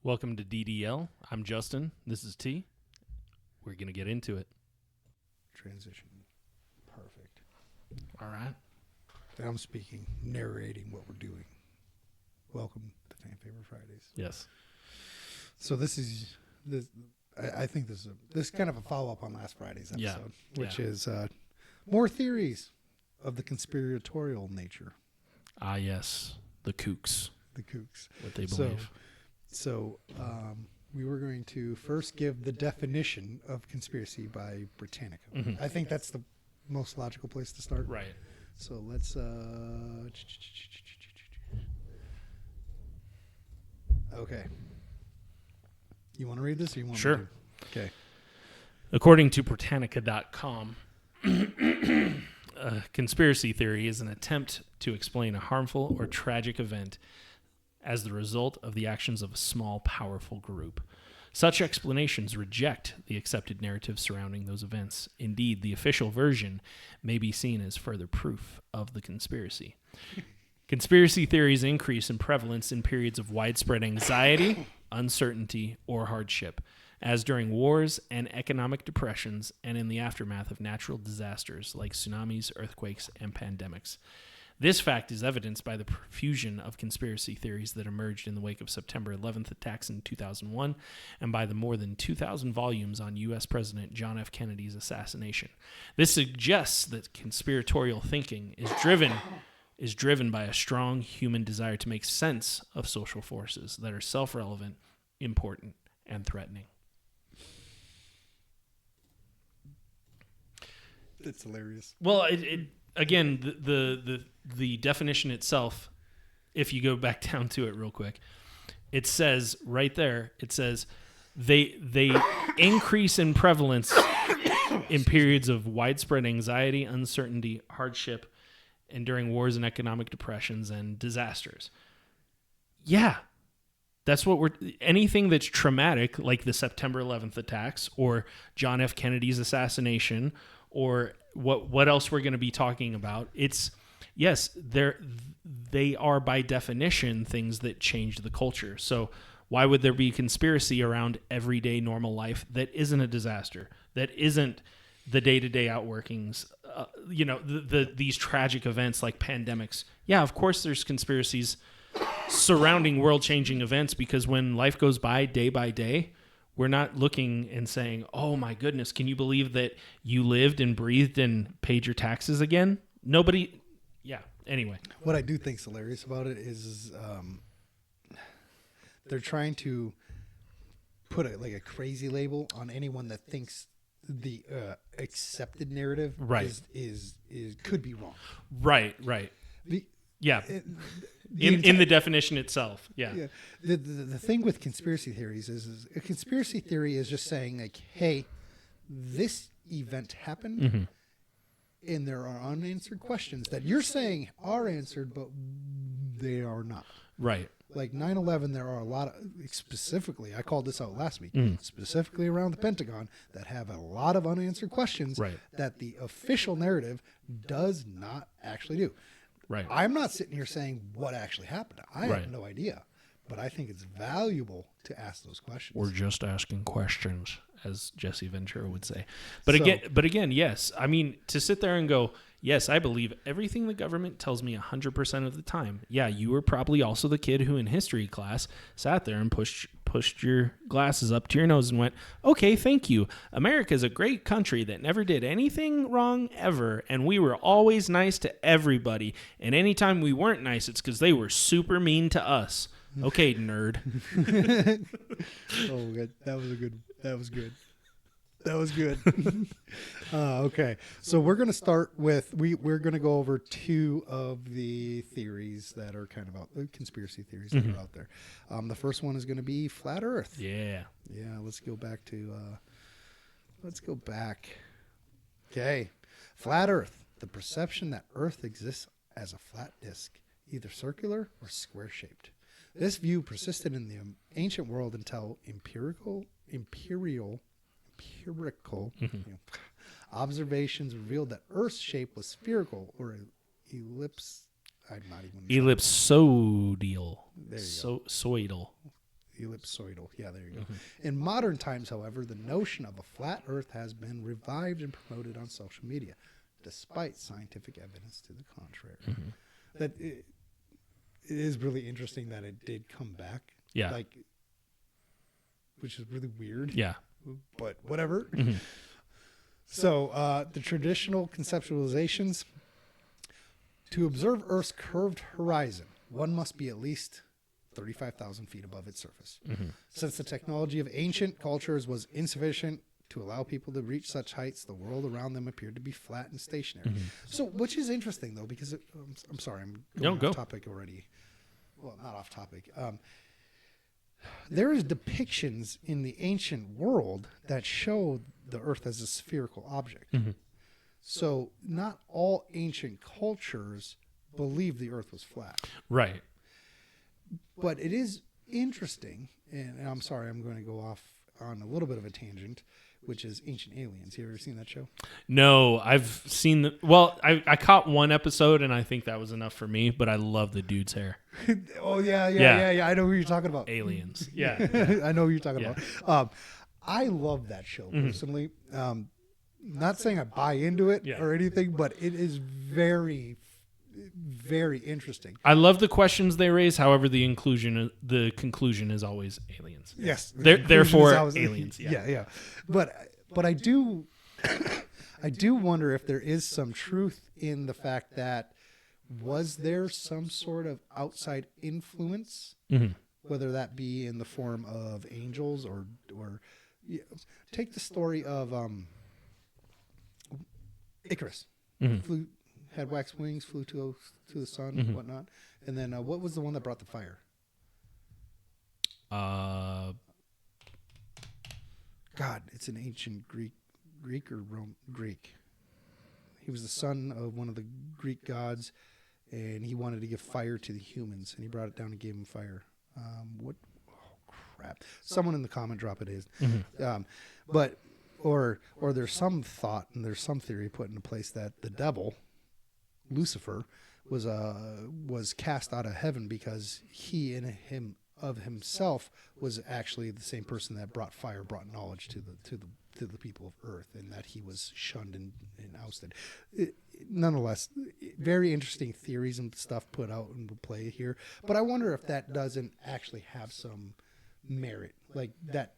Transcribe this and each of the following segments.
Welcome to DDL. I'm Justin. This is T. We're going to get into it. Transition. Perfect. All right. And I'm speaking, narrating what we're doing. Welcome to Fan Favorite Fridays. Yes. So this is I think this is kind of a follow-up on last Friday's episode, which is more theories of the conspiratorial nature. Ah, yes. The kooks. The kooks. What they believe. So we were going to first give the definition of conspiracy by Britannica. Mm-hmm. I think that's the most logical place to start. Right. So let's... Okay. You want to read this or you want Sure. me to? Okay. According to Britannica.com, conspiracy theory is an attempt to explain a harmful or tragic event as the result of the actions of a small, powerful group. Such explanations reject the accepted narrative surrounding those events. Indeed, the official version may be seen as further proof of the conspiracy. Conspiracy theories increase in prevalence in periods of widespread anxiety, uncertainty, or hardship, as during wars and economic depressions and in the aftermath of natural disasters like tsunamis, earthquakes, and pandemics. This fact is evidenced by the profusion of conspiracy theories that emerged in the wake of September 11th attacks in 2001 and by the more than 2,000 volumes on U.S. President John F. Kennedy's assassination. This suggests that conspiratorial thinking is driven by a strong human desire to make sense of social forces that are self-relevant, important, and threatening. It's hilarious. Well, again, the definition itself, if you go back down to it real quick, it says right there, it says they increase in prevalence in periods of widespread anxiety, uncertainty, hardship, and during wars and economic depressions and disasters. Yeah. That's what anything that's traumatic, like the September 11th attacks or John F. Kennedy's assassination, or what else we're going to be talking about. It's, yes, they are by definition things that change the culture. So why would there be conspiracy around everyday normal life that isn't a disaster, that isn't the day-to-day outworkings, these tragic events like pandemics? Yeah, of course there's conspiracies surrounding world-changing events, because when life goes by day, we're not looking and saying, oh my goodness, can you believe that you lived and breathed and paid your taxes again? Nobody, yeah, anyway. What I do think is hilarious about it is they're trying to put a crazy label on anyone that thinks the accepted narrative is could be wrong. Right. In the definition itself, yeah. The thing with conspiracy theories is a conspiracy theory is just saying, like, hey, this event happened, mm-hmm. and there are unanswered questions that you're saying are answered, but they are not. Right. Like 9/11, there are a lot of, specifically, I called this out last week, Mm. specifically around the Pentagon, that have a lot of unanswered questions that the official narrative does not actually do. Right. I'm not sitting here saying what actually happened. I have no idea. But I think it's valuable to ask those questions. We're just asking questions, as Jesse Ventura would say. But again, yes. I mean, to sit there and go, yes, I believe everything the government tells me 100% of the time. Yeah, you were probably also the kid who in history class sat there and pushed your glasses up to your nose and went, okay, thank you. America's a great country that never did anything wrong ever, and we were always nice to everybody. And anytime we weren't nice, it's because they were super mean to us. Okay, nerd. Oh, good. That was good. Okay, so we're going to start with we're going to go over two of the theories that are kind of conspiracy theories that are out there. The first one is going to be flat Earth. Yeah. Let's go back. Okay, flat Earth. The perception that Earth exists as a flat disk, either circular or square shaped. This view persisted in the ancient world until empirical observations revealed that Earth's shape was spherical or ellipse. I'm not even. Ellipsoidal. There you go. Soidal. ellipsoidal. Yeah, there you go. In modern times, however, the notion of a flat Earth has been revived and promoted on social media, despite scientific evidence to the contrary. That it is really interesting that it did come back. Yeah. Like, which is really weird. Yeah. But whatever. So the traditional conceptualizations: to observe Earth's curved horizon, one must be at least 35,000 feet above its surface. Since the technology of ancient cultures was insufficient to allow people to reach such heights, the world around them appeared to be flat and stationary. So, which is interesting, though, because I'm sorry, I'm going off topic already. Well, not off topic. There is depictions in the ancient world that show the Earth as a spherical object. So not all ancient cultures believed the Earth was flat. Right. But it is interesting, and I'm sorry, I'm going to go off on a little bit of a tangent, which is Ancient Aliens. You ever seen that show? No, I've seen I caught one episode and I think that was enough for me, but I love the dude's hair. Oh, yeah. I know who you're talking about. Aliens. Yeah. I know who you're talking about. I love that show personally. Not saying I buy into it or anything, but it is very, very interesting. I love the questions they raise. However, the conclusion is always aliens. Yes. Therefore, aliens. Yeah. But I do wonder if there is some truth in the fact that was there some sort of outside influence, whether that be in the form of angels or take the story of Icarus. Had wax wings, flew to the sun and whatnot. And then what was the one that brought the fire? God, it's an ancient Greek or Greek. He was the son of one of the Greek gods, and he wanted to give fire to the humans, and he brought it down and gave them fire. What? Oh, crap. Someone in the comment drop it is. But or there's some thought and there's some theory put into place that the devil, Lucifer, was cast out of heaven because he in him of himself was actually the same person that brought fire, brought knowledge to the people of Earth, and that he was shunned and ousted. Nonetheless, very interesting theories and stuff put out into play here. But I wonder if that doesn't actually have some merit, like that.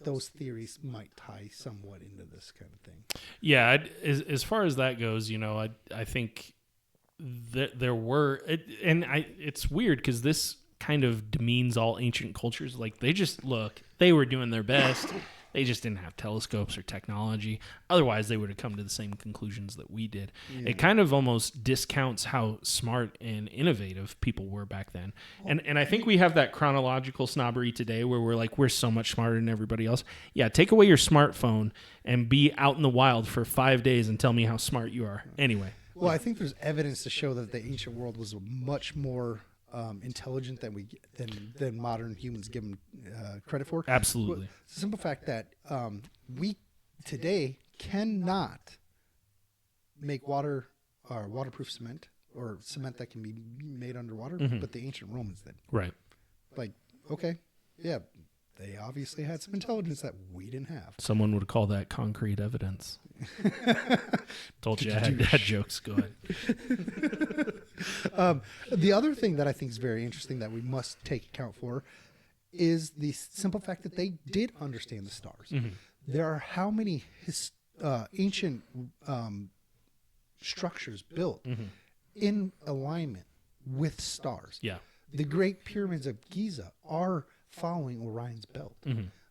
Those theories might tie somewhat into this kind of thing. Yeah, as far as that goes, I think that there were, it's weird because this kind of demeans all ancient cultures. Like they were doing their best. They just didn't have telescopes or technology. Otherwise, they would have come to the same conclusions that we did. Yeah. It kind of almost discounts how smart and innovative people were back then. And I think we have that chronological snobbery today where we're so much smarter than everybody else. Yeah, take away your smartphone and be out in the wild for 5 days and tell me how smart you are. Anyway. Well, I think there's evidence to show that the ancient world was much more intelligent than modern humans give them credit for. Absolutely. The simple fact that we today cannot make waterproof cement or cement that can be made underwater, but the ancient Romans did. Right. Like, okay, yeah, they obviously had some intelligence that we didn't have. Someone would call that concrete evidence. Told you I had jokes. Go ahead. The other thing that I think is very interesting that we must take account for is the simple fact that they did understand the stars. There are how many ancient structures built in alignment with stars. Yeah. The Great Pyramids of Giza are following Orion's belt.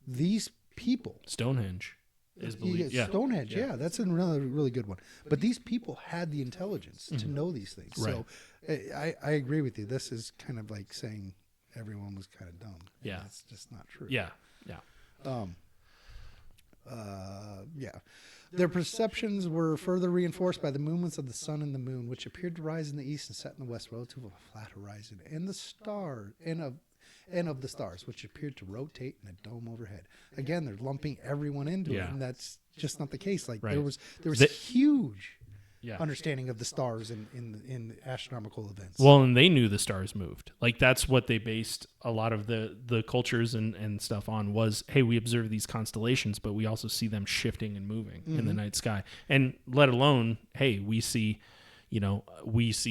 These people... Stonehenge is believed. Yeah. Stonehenge, yeah. That's a really good one. But these people had the intelligence to know these things. Right. So I agree with you. This is kind of like saying everyone was kind of dumb. Yeah. That's just not true. Yeah. Yeah. Their perceptions were further reinforced by the movements of the sun and the moon, which appeared to rise in the east and set in the west relative to a flat horizon, and the star and of the stars, which appeared to rotate in a dome overhead. Again, they're lumping everyone into it, and that's just not the case. Like there was huge understanding of the stars in astronomical events. Well, and they knew the stars moved. Like that's what they based a lot of the cultures and stuff on was, hey, we observe these constellations, but we also see them shifting and moving in the night sky. And let alone, hey, we see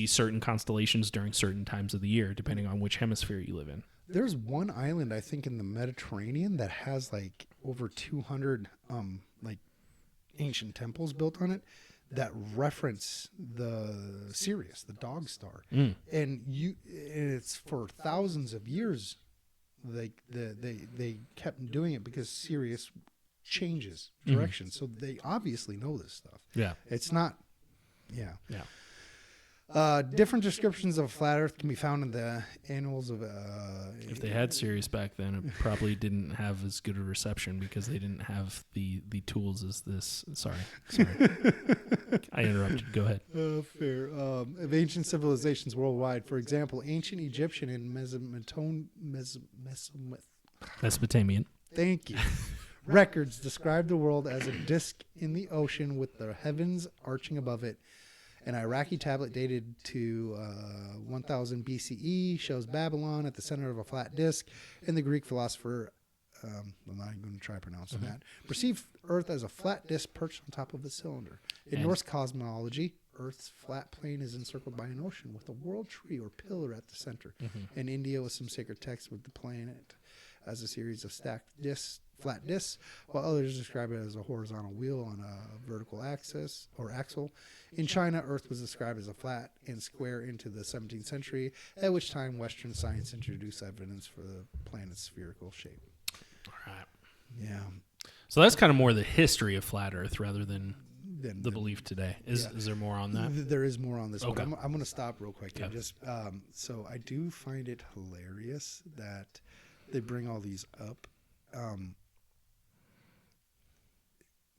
certain constellations during certain times of the year, depending on which hemisphere you live in. There's one island, I think, in the Mediterranean that has like over 200 like ancient temples built on it that reference the Sirius, the dog star. And it's for thousands of years like they kept doing it because Sirius changes direction. So they obviously know this stuff. Yeah. It's not different descriptions of flat Earth can be found in the annals of. If they had Sirius back then, it probably didn't have as good a reception because they didn't have the tools as this. Sorry, I interrupted. Go ahead. Fair. Of ancient civilizations worldwide, for example, ancient Egyptian and Mesopotamian. Thank you. Records describe the world as a disk in the ocean with the heavens arching above it. An Iraqi tablet dated to 1000 BCE shows Babylon at the center of a flat disk, and the Greek philosopher, I'm not even going to try pronouncing that, perceived Earth as a flat disk perched on top of a cylinder. In Norse cosmology, Earth's flat plane is encircled by an ocean with a world tree or pillar at the center. In India, with some sacred texts with the planet as a series of stacked disks, flat disks, while others describe it as a horizontal wheel on a vertical axis or axle. In China, Earth was described as a flat and square into the 17th century, at which time Western science introduced evidence for the planet's spherical shape. All right. Yeah. So that's kind of more the history of flat Earth rather than the belief today. Is there more on that? There is more on this. Okay. But I'm going to stop real quick. And just so I do find it hilarious that they bring all these up.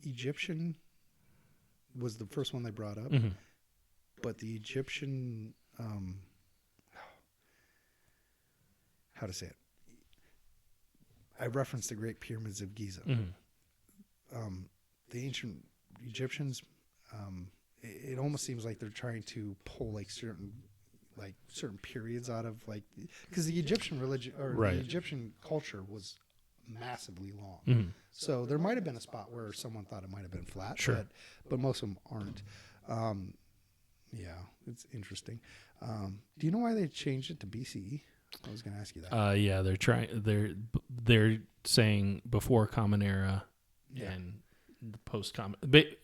Egyptian was the first one they brought up, but the Egyptian, how to say it? I referenced the Great Pyramids of Giza. The ancient Egyptians, it almost seems like they're trying to pull certain periods out of because the Egyptian religion or the Egyptian culture was massively long. So there might have been a spot where someone thought it might have been flat, but most of them aren't. It's interesting. Do you know why they changed it to BCE? I was going to ask you that. They're saying before Common Era and the post Common,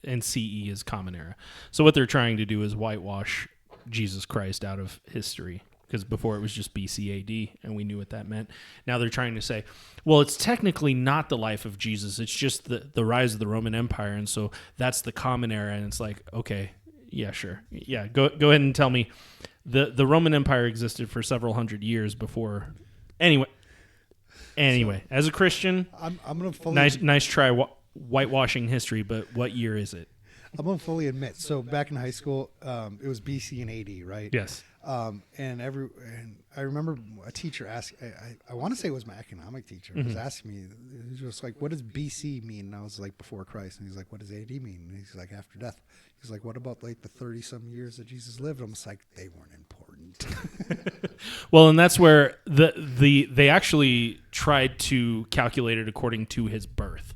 and CE is Common Era. So what they're trying to do is whitewash Jesus Christ out of history. Because before it was just BC AD, and we knew what that meant. Now they're trying to say, well, it's technically not the life of Jesus. It's just the rise of the Roman Empire, and so that's the Common Era. And it's like, okay, yeah, sure. Yeah, go ahead and tell me. The Roman Empire existed for several hundred years before. Anyway, as a Christian, I'm going to fully... Nice try whitewashing history, but what year is it? I'm going to fully admit. So back in high school, it was BC and AD, right? Yes. And I remember a teacher asked, I want to say it was my economic teacher, was asking me, he was just like, what does BC mean? And I was like, before Christ. And he's like, what does AD mean? And he's like, after death. He's like, what about the 30-some years that Jesus lived? I'm just like, they weren't important. Well, and that's where they actually tried to calculate it according to his birth,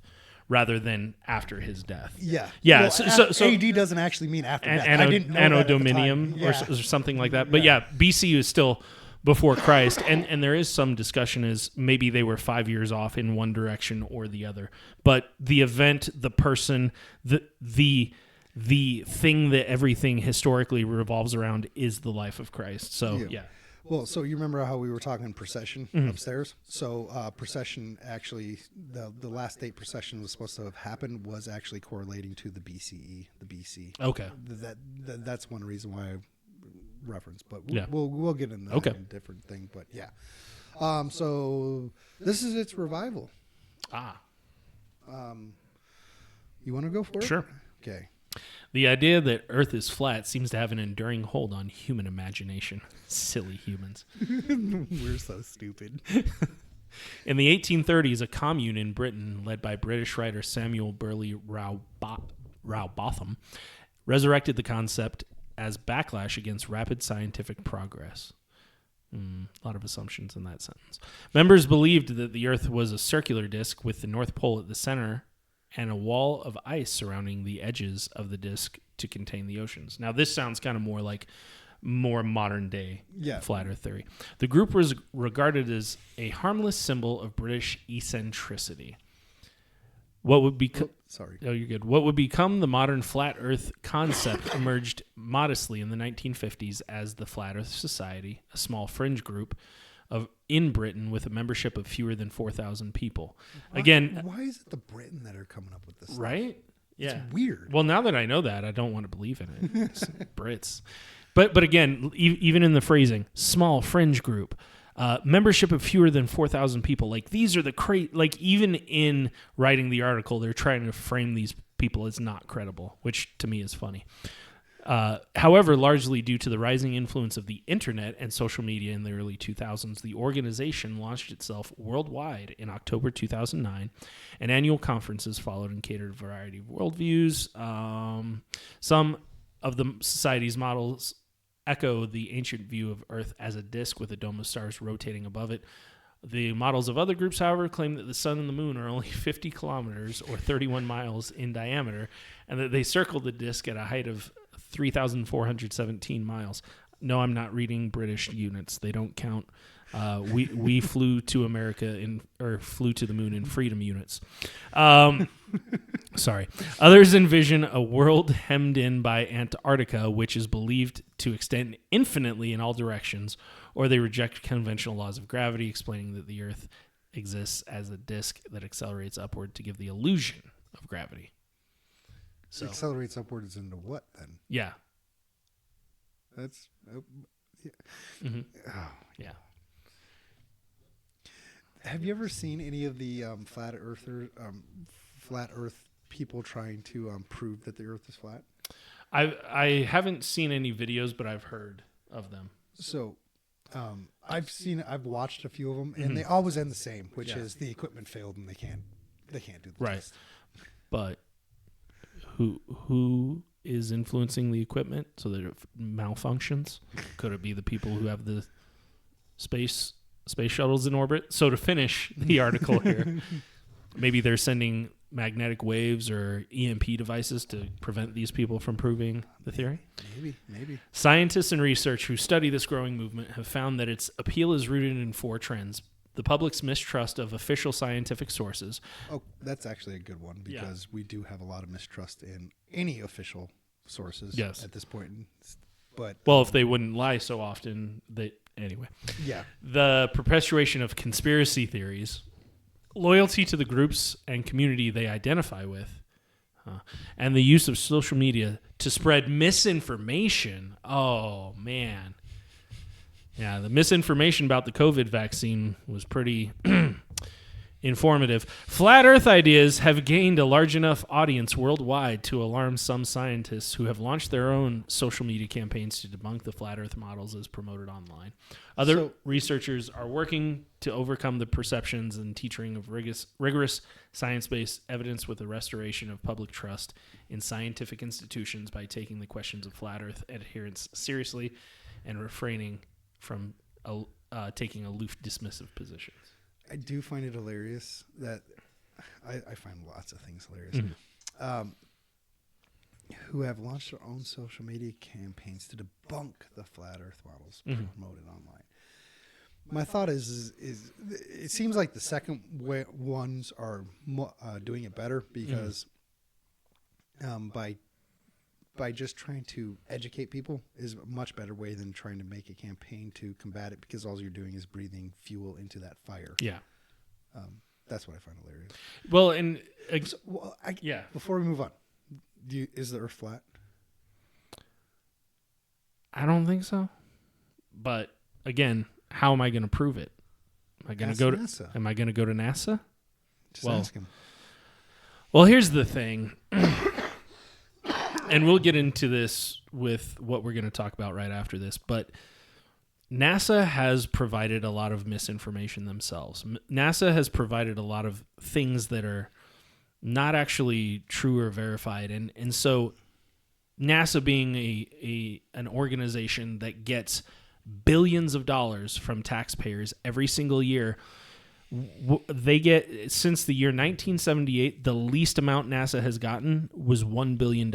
rather than after his death. Yeah. Yeah. Well, so AD doesn't actually mean after death. I didn't know Anno that Dominium or something like that. But BC is still before Christ. And there is some discussion as maybe they were 5 years off in one direction or the other. But the event, the person, the thing that everything historically revolves around is the life of Christ. So, yeah. Well, so you remember how we were talking procession upstairs? So procession actually, the last date procession was supposed to have happened was actually correlating to the BCE, the BC. Okay. That's one reason why I referenced, but Yeah. we'll get into that in a different thing. But yeah. So this is its revival. You want to go for it? Sure. Okay. The idea that Earth is flat seems to have an enduring hold on human imagination. Silly humans. We're so stupid. In the 1830s, a commune in Britain, led by British writer Samuel Burley Rowbotham, resurrected the concept as backlash against rapid scientific progress. A lot of assumptions in that sentence. Members believed that the Earth was a circular disk with the North Pole at the center and a wall of ice surrounding the edges of the disk to contain the oceans. Now, this sounds kind of more modern day flat Earth theory. The group was regarded as a harmless symbol of British eccentricity. What would become you're good. What would become the modern flat Earth concept emerged modestly in the 1950s as the Flat Earth Society, a small fringe group in Britain with a membership of fewer than 4,000 people. Why is it the Britain that are coming up with this? Right? Yeah. It's weird. Well, now that I know that, I don't want to believe in it. It's Brits. But again, even in the phrasing, small fringe group. Membership of fewer than 4,000 people. Like, these are even in writing the article, they're trying to frame these people as not credible, which to me is funny. However, largely due to the rising influence of the internet and social media in the early 2000s, the organization launched itself worldwide in October 2009, and annual conferences followed and catered a variety of worldviews. Some of the society's models echo the ancient view of Earth as a disk with a dome of stars rotating above it. The models of other groups, however, claim that the sun and the moon are only 50 kilometers or 31 miles in diameter, and that they circle the disk at a height of 3,417 miles. No, I'm not reading British units. They don't count. We flew to America flew to the moon in freedom units. Sorry. Others envision a world hemmed in by Antarctica, which is believed to extend infinitely in all directions, or they reject conventional laws of gravity, explaining that the Earth exists as a disk that accelerates upward to give the illusion of gravity. So accelerates upwards into what then? Yeah. That's yeah. Mm-hmm. Oh. Yeah. Have you ever seen any of the flat Earth people trying to prove that the Earth is flat? I haven't seen any videos, but I've heard of them. So, I've watched a few of them, and they always end the same, which is the equipment failed and they can't do the test. But who is influencing the equipment so that it malfunctions? Could it be the people who have the space shuttles in orbit? So to finish the article here, maybe they're sending magnetic waves or EMP devices to prevent these people from proving the theory? Maybe. Scientists and researchers who study this growing movement have found that its appeal is rooted in 4 trends. The public's mistrust of official scientific sources. Oh, that's actually a good one, because we do have a lot of mistrust in any official sources at this point. But if they wouldn't lie so often, anyway. Yeah. The perpetuation of conspiracy theories, loyalty to the groups and community they identify with, and the use of social media to spread misinformation. Oh, man. Yeah, the misinformation about the COVID vaccine was pretty informative. Flat Earth ideas have gained a large enough audience worldwide to alarm some scientists who have launched their own social media campaigns to debunk the Flat Earth models as promoted online. Other researchers are working to overcome the perceptions and teaching of rigorous science-based evidence with the restoration of public trust in scientific institutions by taking the questions of Flat Earth adherence seriously and refraining from taking aloof, dismissive positions. I do find it hilarious that I find lots of things hilarious. Who have launched their own social media campaigns to debunk the flat Earth models promoted online. My thought is it seems like the second ones are doing it better, because by just trying to educate people is a much better way than trying to make a campaign to combat it, because all you're doing is breathing fuel into that fire. Yeah. That's what I find hilarious. Well, and before we move on, is the Earth flat? I don't think so. But again, how am I going to prove it? Am I going to go to NASA? Am I going to go to NASA? Just ask him. Well, here's the thing. And we'll get into this with what we're going to talk about right after this, but NASA has provided a lot of misinformation themselves. NASA has provided a lot of things that are not actually true or verified. And so NASA being an organization that gets billions of dollars from taxpayers every single year, they get, since the year 1978, the least amount NASA has gotten was $1 billion.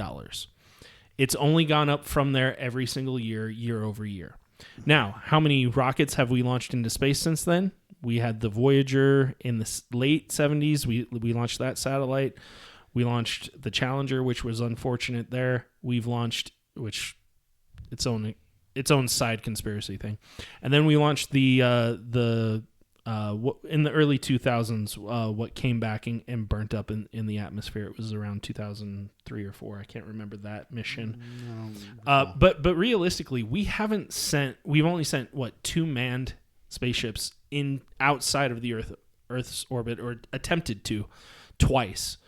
It's only gone up from there every single year, year over year. Now, how many rockets have we launched into space since then? We had the Voyager in the late 70s. We launched that satellite. We launched the Challenger, which was unfortunate there. We've launched, which its own side conspiracy thing. And then we launched the in the early 2000s, what came back and burnt up in the atmosphere. It was around 2003 or 4. I can't remember that mission. No. But realistically, we've only sent 2 manned spaceships in outside of the Earth's orbit, or attempted to, twice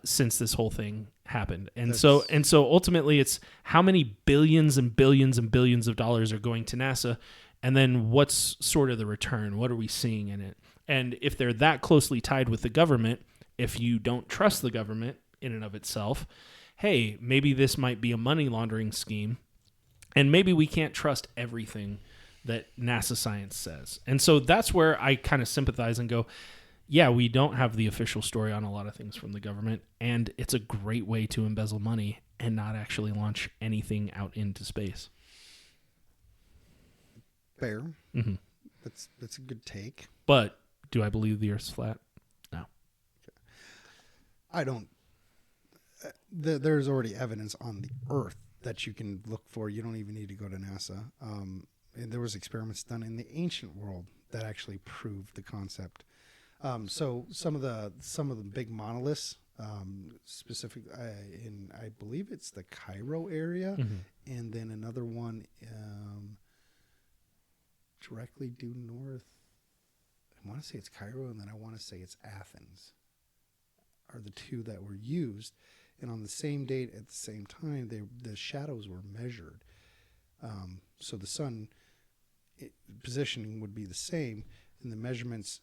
since this whole thing happened. And so ultimately, it's how many billions and billions and billions of dollars are going to NASA. And then what's sort of the return? What are we seeing in it? And if they're that closely tied with the government, if you don't trust the government in and of itself, hey, maybe this might be a money laundering scheme. And maybe we can't trust everything that NASA science says. And so that's where I kind of sympathize and go, yeah, we don't have the official story on a lot of things from the government. And it's a great way to embezzle money and not actually launch anything out into space. Fair. Mm-hmm. That's a good take. But do I believe the Earth's flat? No. I don't. There's already evidence on the Earth that you can look for. You don't even need to go to NASA. And there was experiments done in the ancient world that actually proved the concept. So some of the big monoliths, specific in, I believe it's the Cairo area, mm-hmm. and then another one. Directly due north, I want to say it's Cairo, and then I want to say it's Athens, are the 2 that were used. And on the same date at the same time, the shadows were measured. So the sun positioning would be the same, and the measurements,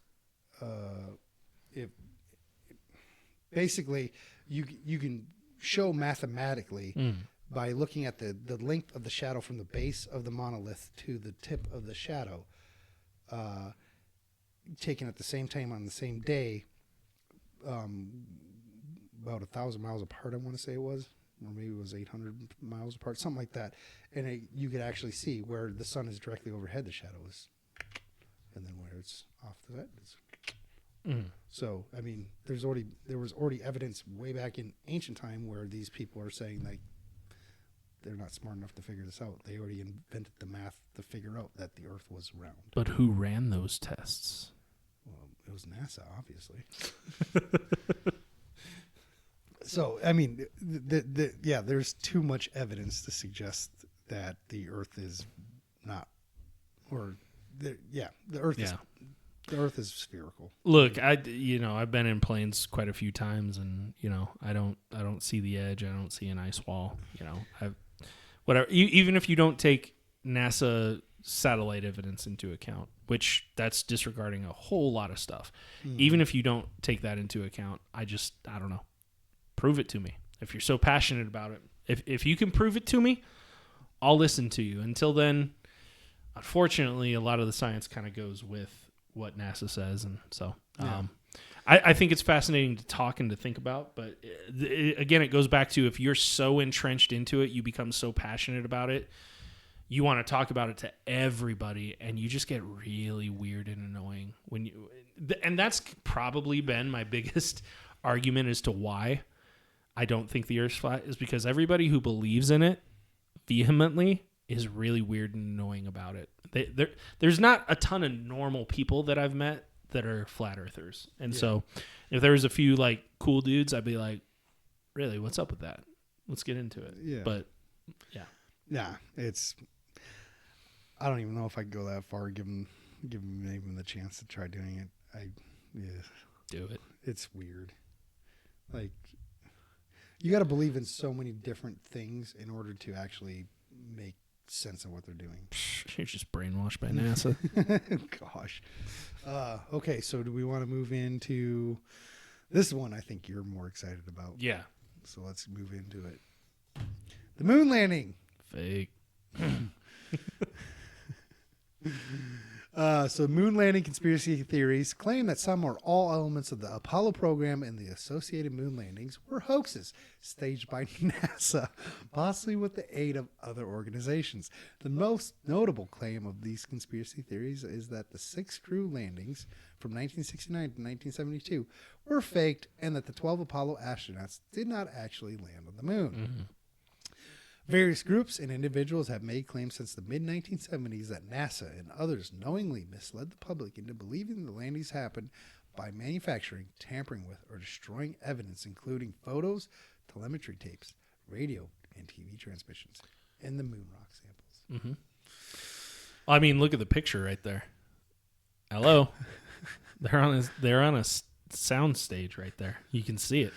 basically you can show mathematically by looking at the length of the shadow from the base of the monolith to the tip of the shadow, taken at the same time on the same day, about 1,000 miles apart, I want to say it was, or maybe it was 800 miles apart, something like that. And you could actually see where the sun is directly overhead, the shadow is, and then where it's off to that, it's. So, I mean, there was already evidence way back in ancient time where these people are saying, like, they're not smart enough to figure this out. They already invented the math to figure out that the Earth was round. But who ran those tests? Well, it was NASA, obviously. So, I mean, there's too much evidence to suggest that the Earth is not, the Earth is spherical. Look, I've been in planes quite a few times, and I don't see the edge. I don't see an ice wall. Whatever. Even if you don't take NASA satellite evidence into account, which that's disregarding a whole lot of stuff. Even if you don't take that into account, I don't know. Prove it to me. If you're so passionate about it, if you can prove it to me, I'll listen to you. Until then, unfortunately, a lot of the science kind of goes with what NASA says, and so I think it's fascinating to talk and to think about. But again, it goes back to, if you're so entrenched into it, you become so passionate about it, you want to talk about it to everybody, and you just get really weird and annoying and that's probably been my biggest argument as to why I don't think the Earth's flat, is because everybody who believes in it vehemently is really weird and annoying about it. There's not a ton of normal people that I've met that are flat earthers. And so if there was a few like cool dudes, I'd be like, really, what's up with that? Let's get into it. Yeah. But yeah, I don't even know if I could go that far, give them the chance to try doing it. Do it. It's weird. Like, you got to believe in so many different things in order to actually make sense of what they're doing. You're just brainwashed by NASA. Gosh. Okay, so do we want to move into this one? I think you're more excited about. Yeah. So let's move into it. The moon landing. Fake. So moon landing conspiracy theories claim that some or all elements of the Apollo program and the associated moon landings were hoaxes staged by NASA, possibly with the aid of other organizations. The most notable claim of these conspiracy theories is that the 6 crew landings from 1969 to 1972 were faked and that the 12 Apollo astronauts did not actually land on the moon. Mm-hmm. Various groups and individuals have made claims since the mid-1970s that NASA and others knowingly misled the public into believing the landings happened by manufacturing, tampering with, or destroying evidence, including photos, telemetry tapes, radio, and TV transmissions, and the moon rock samples. Mm-hmm. I mean, look at the picture right there. Hello. They're on a sound stage right there. You can see it.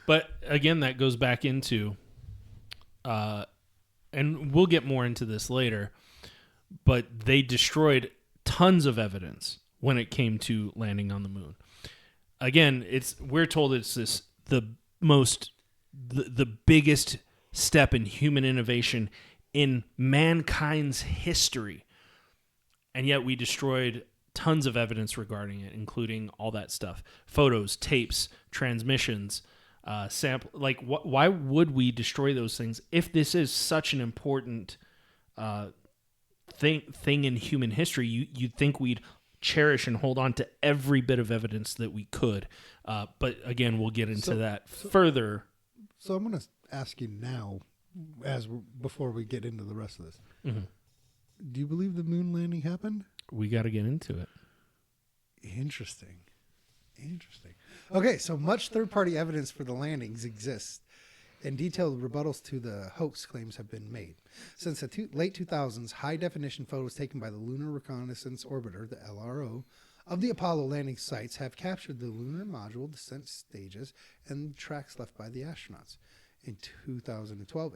But again, that goes back into... and we'll get more into this later, but they destroyed tons of evidence when it came to landing on the moon. Again, we're told it's the biggest step in human innovation in mankind's history, and yet we destroyed tons of evidence regarding it, including all that stuff: photos, tapes, transmissions. Sample, like why would we destroy those things if this is such an important thing in human history? You'd think we'd cherish and hold on to every bit of evidence that we could. But again, we'll get into that further. So I'm going to ask you now, before we get into the rest of this. Mm-hmm. Do you believe the moon landing happened? We got to get into it. Interesting. Okay, so much third-party evidence for the landings exists, and detailed rebuttals to the hoax claims have been made. Since the late 2000s, high-definition photos taken by the Lunar Reconnaissance Orbiter, the LRO, of the Apollo landing sites have captured the lunar module descent stages and tracks left by the astronauts. In 2012,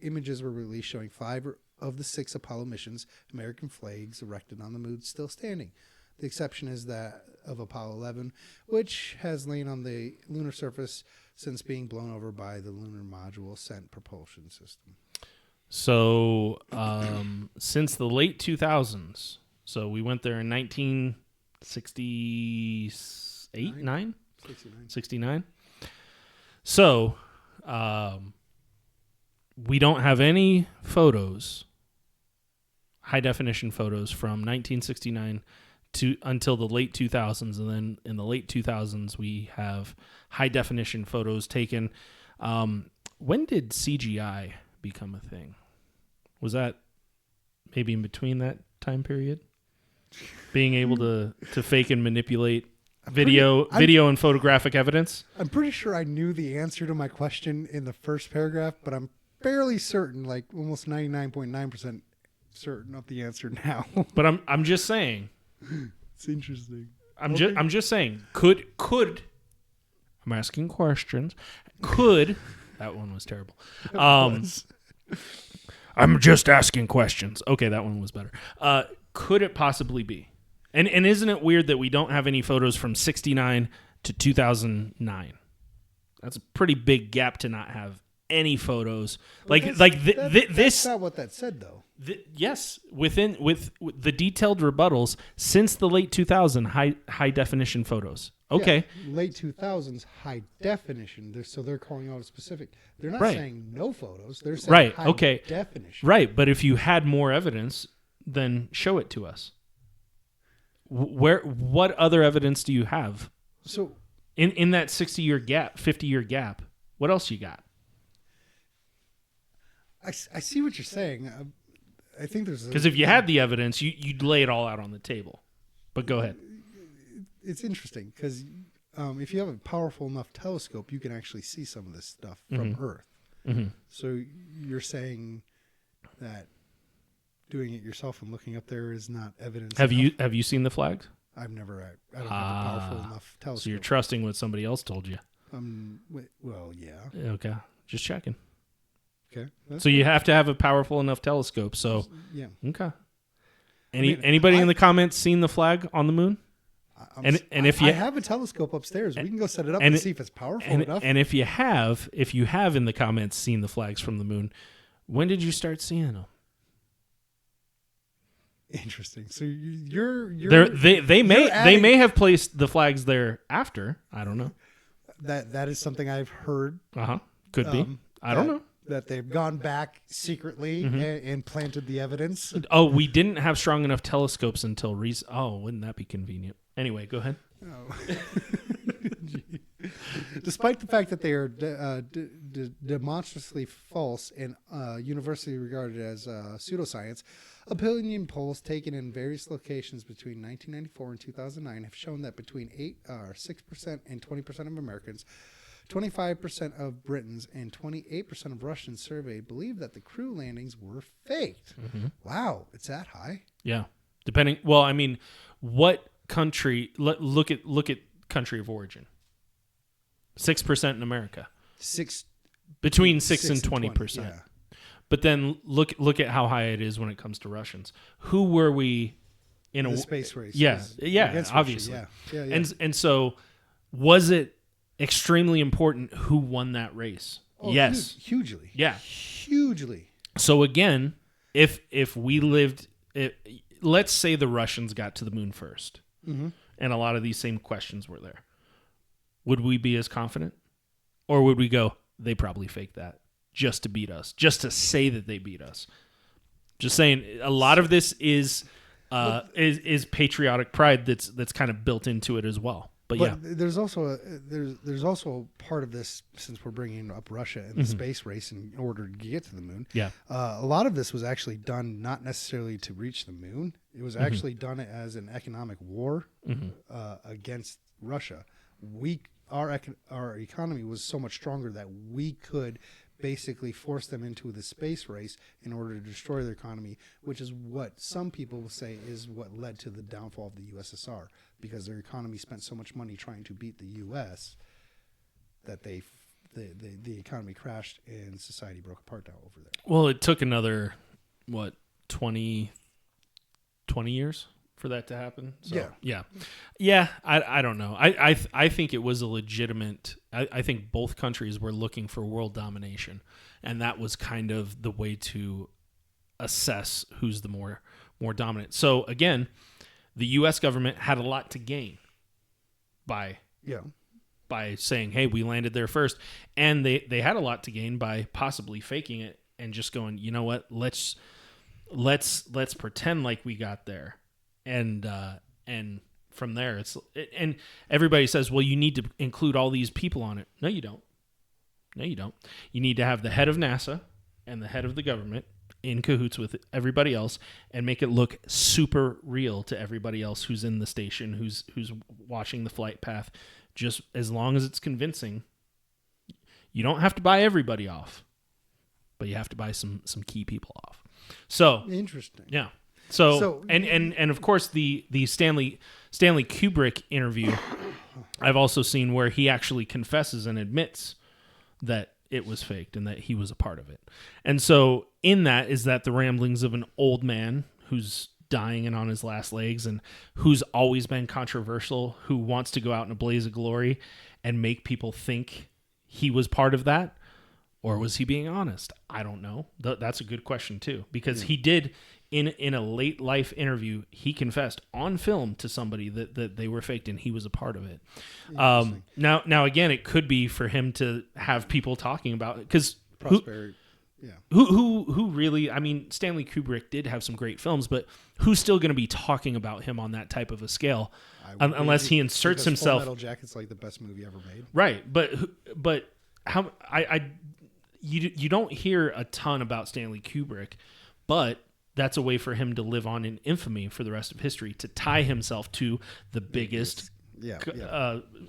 images were released showing 5 of the 6 Apollo missions' American flags erected on the moon still standing. The exception is that of Apollo 11, which has lain on the lunar surface since being blown over by the lunar module ascent propulsion system. So, since the late 2000s, so we went there in 1968, 69. So, we don't have any photos, high definition photos from 1969 until the late 2000s, and then in the late 2000s we have high definition photos taken. When did CGI become a thing? Was that maybe in between that time period? Being able to fake and manipulate video and photographic evidence? I'm pretty sure I knew the answer to my question in the first paragraph, but I'm fairly certain, like almost 99.9% certain of the answer now. But I'm just saying. It's interesting. I'm just saying. Could I'm asking questions? Could that one was terrible. I'm just asking questions. Okay, that one was better. Could it possibly be? And isn't it weird that we don't have any photos from 69 to 2009? That's a pretty big gap to not have any photos. Well, This. That's not what that said, though. Yes, with the detailed rebuttals since the late 2000s, high definition photos. Okay, yeah, late 2000s high definition. So they're calling out a specific. They're not Right. saying no photos. They're saying high definition. Right. But if you had more evidence, then show it to us. What other evidence do you have? So in that 50-year gap, what else you got? I see what you're saying. I think there's Because if you had the evidence, you'd lay it all out on the table. But go ahead. It's interesting because if you have a powerful enough telescope, you can actually see some of this stuff from Earth. Mm-hmm. So you're saying that doing it yourself and looking up there is not evidence. Have you seen the flags? I've never. I don't have a powerful enough telescope. So you're trusting what somebody else told you. Well, yeah. Okay, just checking. Okay. So you have to have a powerful enough telescope. So yeah. Okay. Anybody in the comments seen the flag on the moon? And if you I have a telescope upstairs, we can go set it up and see if it's powerful enough. And if you have in the comments seen the flags from the moon, When did you start seeing them? Interesting. So you're they may adding, have placed the flags there after. I don't know. That is something I've heard. Could be. I don't know. That they've gone back secretly and planted the evidence. Oh, we didn't have strong enough telescopes until recent. Oh, wouldn't that be convenient? Anyway, go ahead. Oh. Despite the fact that they are demonstrably false and universally regarded as pseudoscience, opinion polls taken in various locations between 1994 and 2009 have shown that between 6% and 20% of Americans, 25% of Britons, and 28% of Russians surveyed believe that the crew landings were faked. Wow, it's that high? Yeah, depending. Well, I mean, what country? Look at country of origin. 6% in America. Between 6 and 20%. Yeah. But then look at how high it is when it comes to Russians. Who were we in the space race? Yeah, obviously. Russia, yeah. And so was it extremely important who won that race? Oh, yes, hugely. Yeah, hugely. So again, if we lived, let's say the Russians got to the moon first, and a lot of these same questions were there, would we be as confident, or would we go, they probably faked that just to beat us, just to say that they beat us? Just saying, a lot of this is patriotic pride that's kind of built into it as well. But yeah, there's also a part of this, since we're bringing up Russia and the space race in order to get to the moon. Yeah, a lot of this was actually done not necessarily to reach the moon. It was actually done as an economic war against Russia. Our economy was so much stronger that we could basically force them into the space race in order to destroy their economy, which is what some people will say is what led to the downfall of the USSR, because their economy spent so much money trying to beat the US that the economy crashed and society broke apart down over there. Well, it took another 20 years for that to happen. So, yeah. I don't know. I think it was a legitimate. I think both countries were looking for world domination, and that was kind of the way to assess who's the more dominant. So again, the U.S. government had a lot to gain by saying, "Hey, we landed there first," and they had a lot to gain by possibly faking it and just going, "You know what? Let's pretend like we got there." And from there, and everybody says, well, you need to include all these people on it. No, you don't. You need to have the head of NASA and the head of the government in cahoots with everybody else and make it look super real to everybody else who's in the station, who's watching the flight path. Just as long as it's convincing, you don't have to buy everybody off, but you have to buy some key people off. So interesting. Yeah. So and of course the Stanley Kubrick interview I've also seen where he actually confesses and admits that it was faked and that he was a part of it. And so in that is that the ramblings of an old man who's dying and on his last legs and who's always been controversial, who wants to go out in a blaze of glory and make people think he was part of that, or was he being honest? I don't know. That's a good question too, because he did in a late life interview, he confessed on film to somebody that they were faked and he was a part of it. Now again, it could be for him to have people talking about it, because who really? I mean, Stanley Kubrick did have some great films, but who's still going to be talking about him on that type of a scale, unless he inserts himself? Full Metal Jacket's like the best movie ever made, right? But how you don't hear a ton about Stanley Kubrick, but that's a way for him to live on in infamy for the rest of history, to tie himself to the biggest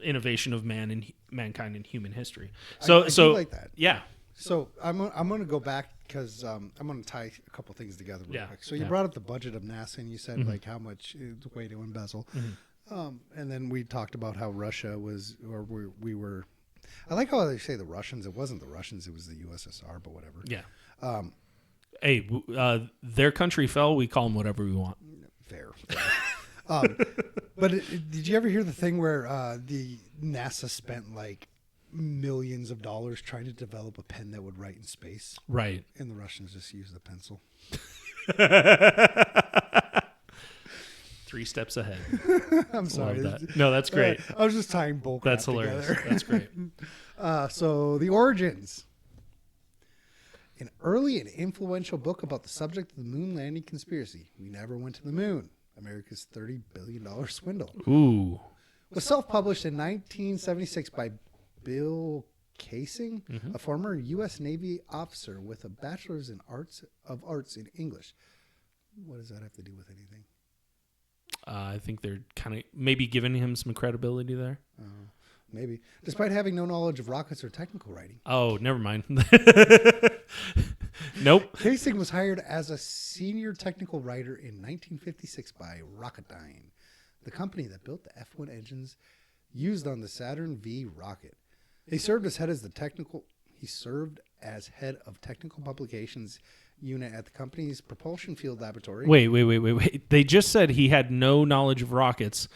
innovation of mankind in human history. So I do like that. Yeah. So I'm going to go back because I'm going to tie a couple things together real quick. So you brought up the budget of NASA and you said like how much is the way to embezzle. And then we talked about how Russia was, or we were, I like how they say the Russians. It wasn't the Russians. It was the USSR, but whatever. Yeah. Hey, their country fell. We call them whatever we want. Fair. But did you ever hear the thing where the NASA spent like millions of dollars trying to develop a pen that would write in space. Right. And the Russians just used the pencil. 3 steps ahead. I'm sorry. Love that. No, that's great. I was just tying bull crap That's hilarious. together. That's great. So the origins. An early and influential book about the subject of the moon landing conspiracy. We never went to the moon. America's $30 billion swindle. Ooh. Was self-published in 1976 by Bill Casing, a former U.S. Navy officer with a bachelor's in arts in English. What does that have to do with anything? I think they're kind of maybe giving him some credibility there. Maybe. Despite having no knowledge of rockets or technical writing. Oh, never mind. Nope. Casing was hired as a senior technical writer in 1956 by Rocketdyne, the company that built the F-1 engines used on the Saturn V rocket. He served as head of technical publications unit at the company's propulsion field laboratory. Wait. They just said he had no knowledge of rockets,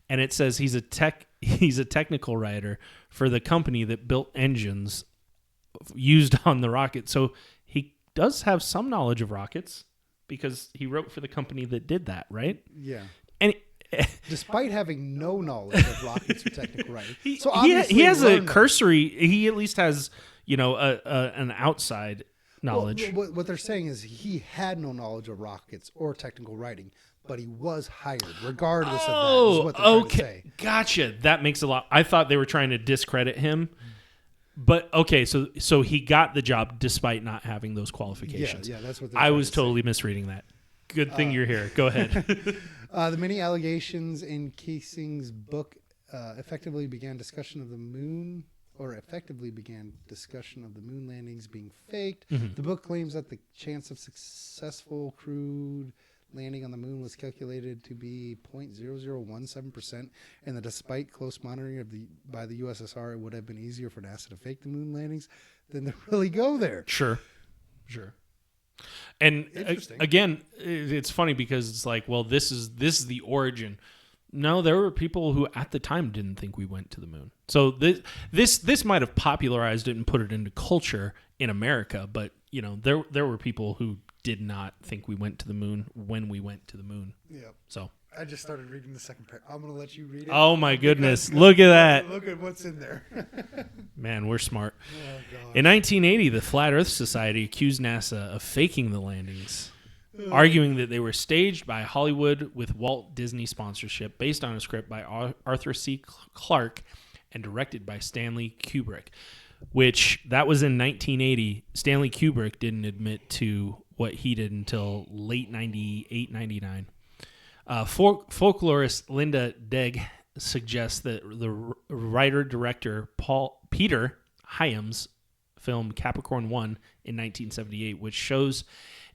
and it says he's a technical writer for the company that built engines used on the rocket. So he does have some knowledge of rockets because he wrote for the company that did that, right? Yeah. And despite having no knowledge of rockets or technical writing. he obviously has a cursory, he at least has, an outside knowledge. Well, what they're saying is he had no knowledge of rockets or technical writing, but he was hired regardless of that. Is what they're trying to say. Gotcha. That makes a lot. I thought they were trying to discredit him. But okay, so he got the job despite not having those qualifications. Yeah, that's what they're I trying was to totally misreading that. Good thing you're here. Go ahead. The many allegations in Casing's book effectively began discussion of the moon landings being faked. The book claims that the chance of successful crewed landing on the moon was calculated to be 0.0017%, and that despite close monitoring by the USSR, it would have been easier for NASA to fake the moon landings than to really go there. Sure. And again, it's funny because it's like, well, this is the origin. No, there were people who at the time didn't think we went to the moon. So this might have popularized it and put it into culture in America, but there were people who did not think we went to the moon when we went to the moon. Yeah. So I just started reading the second paragraph. I'm going to let you read it. Oh my goodness. Look at that. Look at what's in there. Man, we're smart. Oh, God. In 1980, the Flat Earth Society accused NASA of faking the landings, arguing that they were staged by Hollywood with Walt Disney sponsorship based on a script by Arthur C. Clarke and directed by Stanley Kubrick, which that was in 1980. Stanley Kubrick didn't admit to what he did until late 98, 99. Folklorist Linda Degg suggests that the writer-director Peter Hyams' film Capricorn 1 in 1978, which shows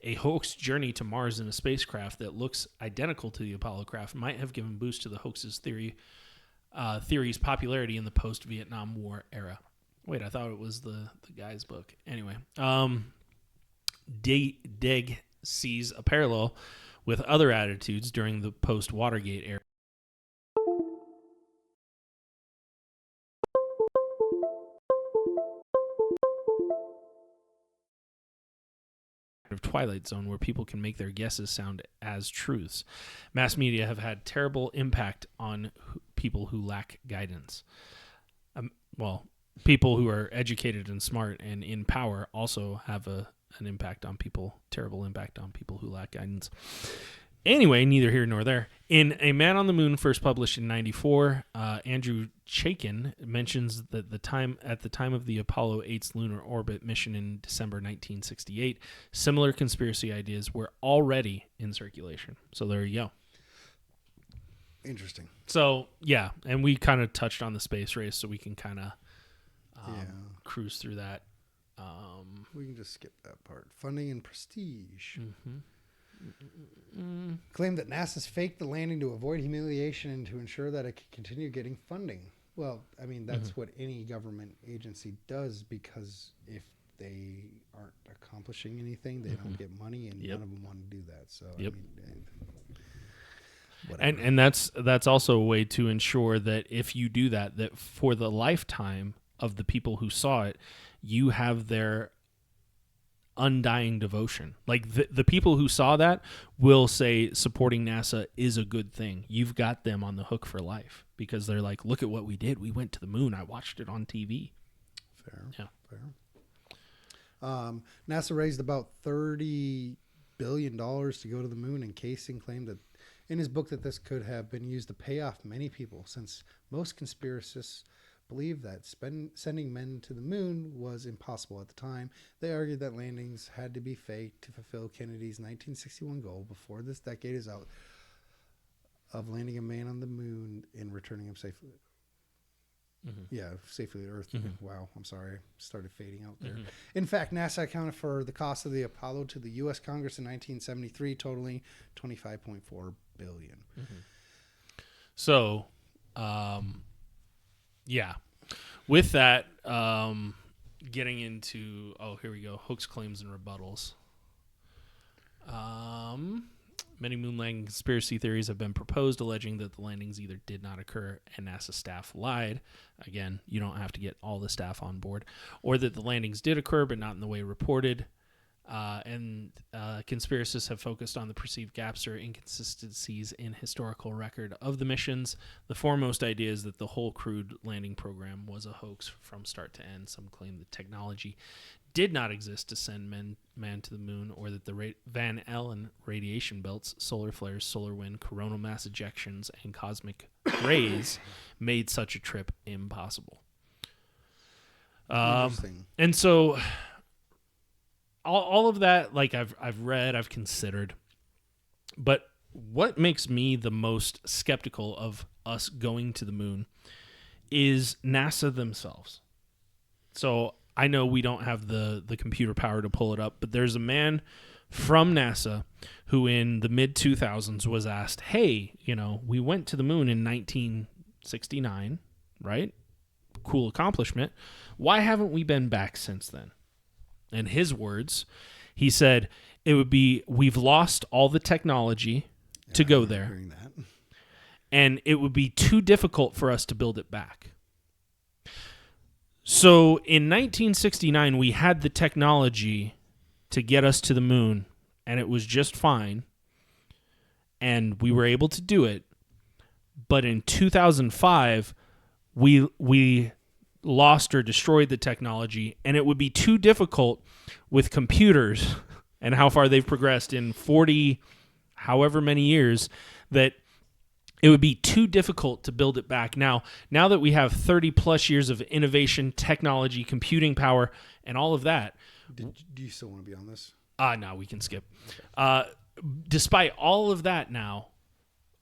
a hoax journey to Mars in a spacecraft that looks identical to the Apollo craft, might have given boost to the hoax's theory's popularity in the post-Vietnam War era. Wait, I thought it was the guy's book. Anyway, Degg sees a parallel with other attitudes during the post-Watergate era. Of Twilight Zone, where people can make their guesses sound as truths. Mass media have had terrible impact on people who lack guidance. People who are educated and smart and in power also have an terrible impact on people who lack guidance. Anyway, neither here nor there. In A Man on the Moon, first published in 1994, Andrew Chaikin mentions that at the time of the Apollo 8's lunar orbit mission in December 1968, similar conspiracy ideas were already in circulation. So there you go. Interesting. So, yeah, and we kind of touched on the space race, so we can kind of cruise through that. We can just skip that part. Funding and prestige. Claimed that NASA's faked the landing to avoid humiliation and to ensure that it could continue getting funding. Well, I mean, that's what any government agency does, because if they aren't accomplishing anything, they don't get money, and none of them want to do that. So, I mean, whatever. And that's also a way to ensure that if you do that for the lifetime of the people who saw it, you have their undying devotion. Like the people who saw that will say supporting NASA is a good thing. You've got them on the hook for life because they're like, look at what we did. We went to the moon. I watched it on TV. Fair. Yeah. Fair. NASA raised about $30 billion to go to the moon, and Casey claimed that in his book that this could have been used to pay off many people, since most conspiracists believed that sending men to the moon was impossible at the time. They argued that landings had to be faked to fulfill Kennedy's 1961 goal before this decade is out of landing a man on the moon and returning him safely. Mm-hmm. Yeah, safely to Earth. Mm-hmm. Wow, I'm sorry. Started fading out there. Mm-hmm. In fact, NASA accounted for the cost of the Apollo to the U.S. Congress in 1973, totaling $25.4 billion. Mm-hmm. So, yeah. With that, getting into, here we go, hoax claims and rebuttals. Many moon landing conspiracy theories have been proposed alleging that the landings either did not occur and NASA staff lied. Again, you don't have to get all the staff on board. Or that the landings did occur but not in the way reported. Conspiracists have focused on the perceived gaps or inconsistencies in historical record of the missions. The foremost idea is that the whole crewed landing program was a hoax from start to end. Some claim the technology did not exist to send man to the moon, or that the Van Allen radiation belts, solar flares, solar wind, coronal mass ejections, and cosmic rays made such a trip impossible. And so all of that, like I've read, I've considered, but what makes me the most skeptical of us going to the moon is NASA themselves. So I know we don't have the computer power to pull it up, but there's a man from NASA who in the mid-2000s was asked, hey, we went to the moon in 1969, right? Cool accomplishment. Why haven't we been back since then? And his words, he said, we've lost all the technology to go there. And it would be too difficult for us to build it back. So in 1969, we had the technology to get us to the moon, and it was just fine. And we were able to do it. But in 2005, we lost or destroyed the technology, and it would be too difficult with computers and how far they've progressed in 40, however many years, that it would be too difficult to build it back. Now that we have 30 plus years of innovation, technology, computing power, and all of that. Do you still want to be on this? No, we can skip. Okay. Despite all of that now,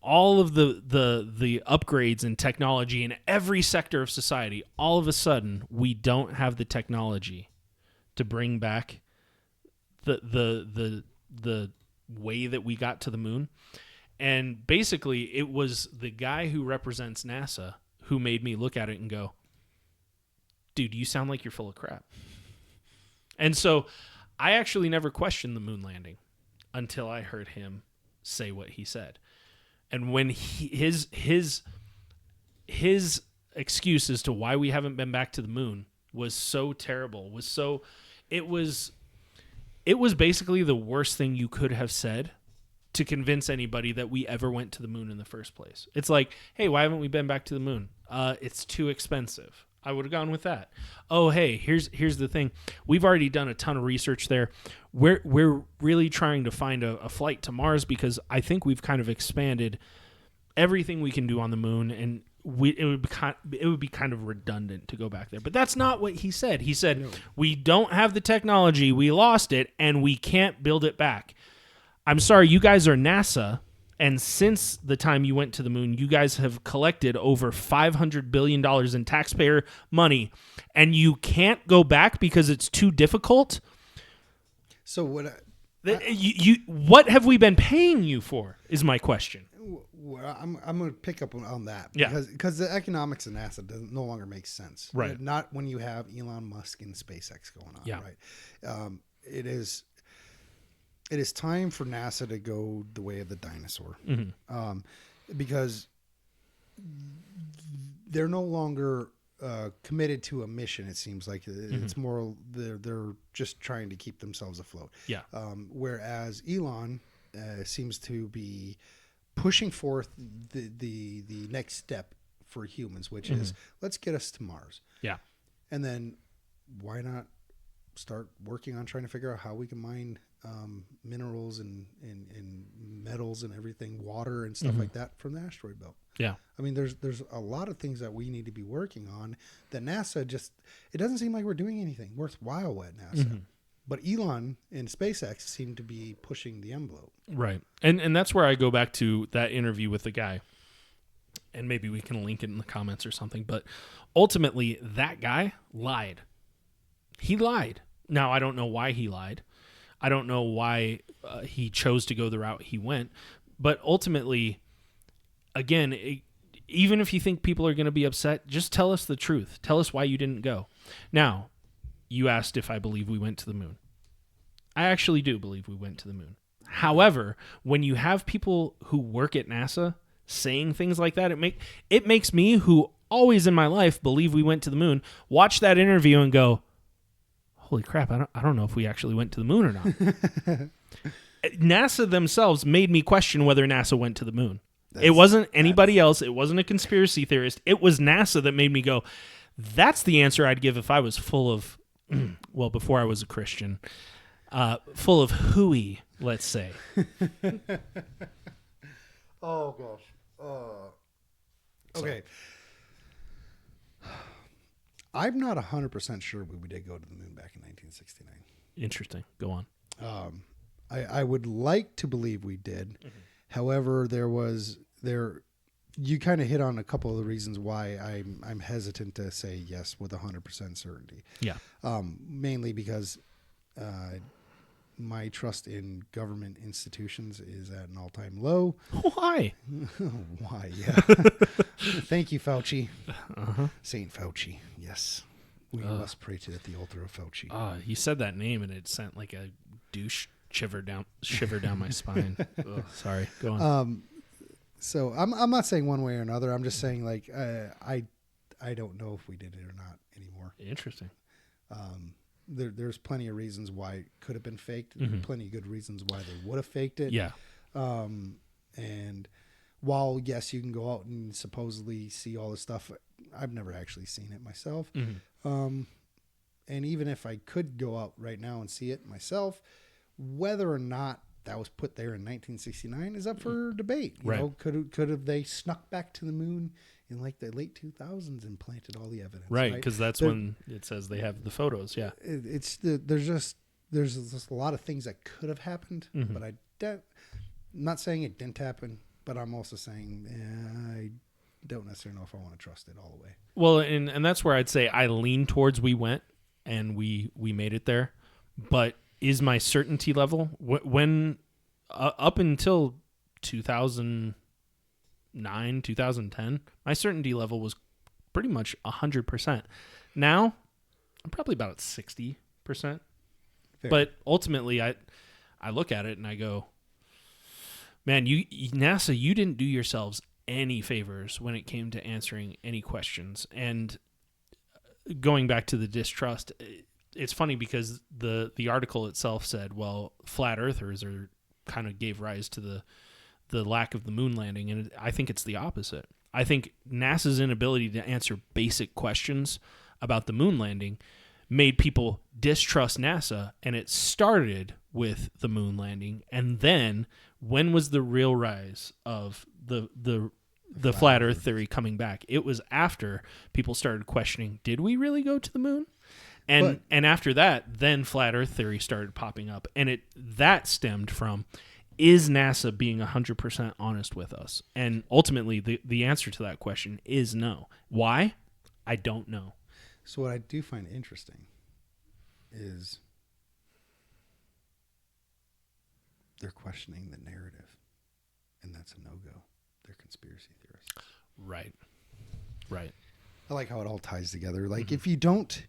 all of the upgrades in technology in every sector of society, all of a sudden we don't have the technology to bring back the way that we got to the moon. And basically it was the guy who represents NASA who made me look at it and go, dude, you sound like you're full of crap. And so I actually never questioned the moon landing until I heard him say what he said. And when his excuse as to why we haven't been back to the moon was so terrible, it was basically the worst thing you could have said to convince anybody that we ever went to the moon in the first place. It's like, hey, why haven't we been back to the moon? It's too expensive. I would have gone with that. Oh, hey, here's the thing. We've already done a ton of research there. We're really trying to find a flight to Mars because I think we've kind of expanded everything we can do on the moon, and it would be kind of redundant to go back there. But that's not what he said. He said, no. We don't have the technology, we lost it, and we can't build it back. I'm sorry, you guys are NASA, and since the time you went to the moon, you guys have collected over $500 billion in taxpayer money, and you can't go back because it's too difficult? So what have we been paying you for, is my question. Well, I'm going to pick up on that because the economics of NASA no longer makes sense. Right. Not when you have Elon Musk and SpaceX going on. Yeah. Right. It is time for NASA to go the way of the dinosaur, because they're no longer committed to a mission. It seems like it's more they're just trying to keep themselves afloat. Yeah. Whereas Elon seems to be pushing forth the next step for humans, which is let's get us to Mars. Yeah. And then why not start working on trying to figure out how we can mine minerals and metals and everything, water and stuff like that from the asteroid belt. Yeah. I mean, there's a lot of things that we need to be working on that NASA it doesn't seem like we're doing anything worthwhile at NASA. But Elon and SpaceX seem to be pushing the envelope. Right. And that's where I go back to that interview with the guy. And maybe we can link it in the comments or something. But ultimately, that guy lied. He lied. Now, I don't know why he lied. I don't know why he chose to go the route he went. But ultimately, again, even if you think people are going to be upset, just tell us the truth. Tell us why you didn't go. Now, you asked if I believe we went to the moon. I actually do believe we went to the moon. However, when you have people who work at NASA saying things like that, it makes me, who always in my life believe we went to the moon, watch that interview and go, holy crap, I don't know if we actually went to the moon or not. NASA themselves made me question whether NASA went to the moon. It wasn't anybody else. It wasn't a conspiracy theorist. It was NASA that made me go, that's the answer I'd give if I was full of, well, before I was a Christian, full of hooey, let's say. Oh, gosh. Okay. I'm not 100% sure we did go to the moon back in 1969. Interesting. Go on. I would like to believe we did. However, you kind of hit on a couple of the reasons why I'm hesitant to say yes with 100% certainty. Yeah. Mainly because my trust in government institutions is at an all-time low. Why? Why? Yeah. Thank you, Fauci. Saint Fauci. Yes. We must pray to the altar of Fauci. You said that name and it sent like a douche shiver down my spine. Ugh, sorry. Go on. So I'm not saying one way or another. I'm just saying like I don't know if we did it or not anymore. Interesting. There's plenty of reasons why it could have been faked. Plenty of good reasons why they would have faked it. Yeah. And while yes, you can go out and supposedly see all this stuff, I've never actually seen it myself. And even if I could go out right now and see it myself, whether or not that was put there in 1969 is up for debate. You know, could have they snuck back to the moon in like the late 2000s and planted all the evidence? Right, because that's when it says they have the photos. Yeah, there's just a lot of things that could have happened, but I'm not saying it didn't happen, but I'm also saying I don't necessarily know if I want to trust it all the way. Well, and that's where I'd say I lean towards we went and we made it there, but is my certainty level when up until 2009, 2010, my certainty level was pretty much 100%. Now, I'm probably about at 60%. Fair. But ultimately, I look at it and I go, man, NASA, you didn't do yourselves any favors when it came to answering any questions. And going back to the distrust, it's funny because the article itself said, well, flat earthers kind of gave rise to the lack of the moon landing. And I think it's the opposite. I think NASA's inability to answer basic questions about the moon landing made people distrust NASA. And it started with the moon landing. And then when was the real rise of the flat earth theory coming back? It was after people started questioning, did we really go to the moon? And after that, then flat earth theory started popping up. And that stemmed from, is NASA being 100% honest with us? And ultimately, the answer to that question is no. Why? I don't know. So what I do find interesting is they're questioning the narrative. And that's a no-go. They're conspiracy theorists. Right. I like how it all ties together. Like, if you don't...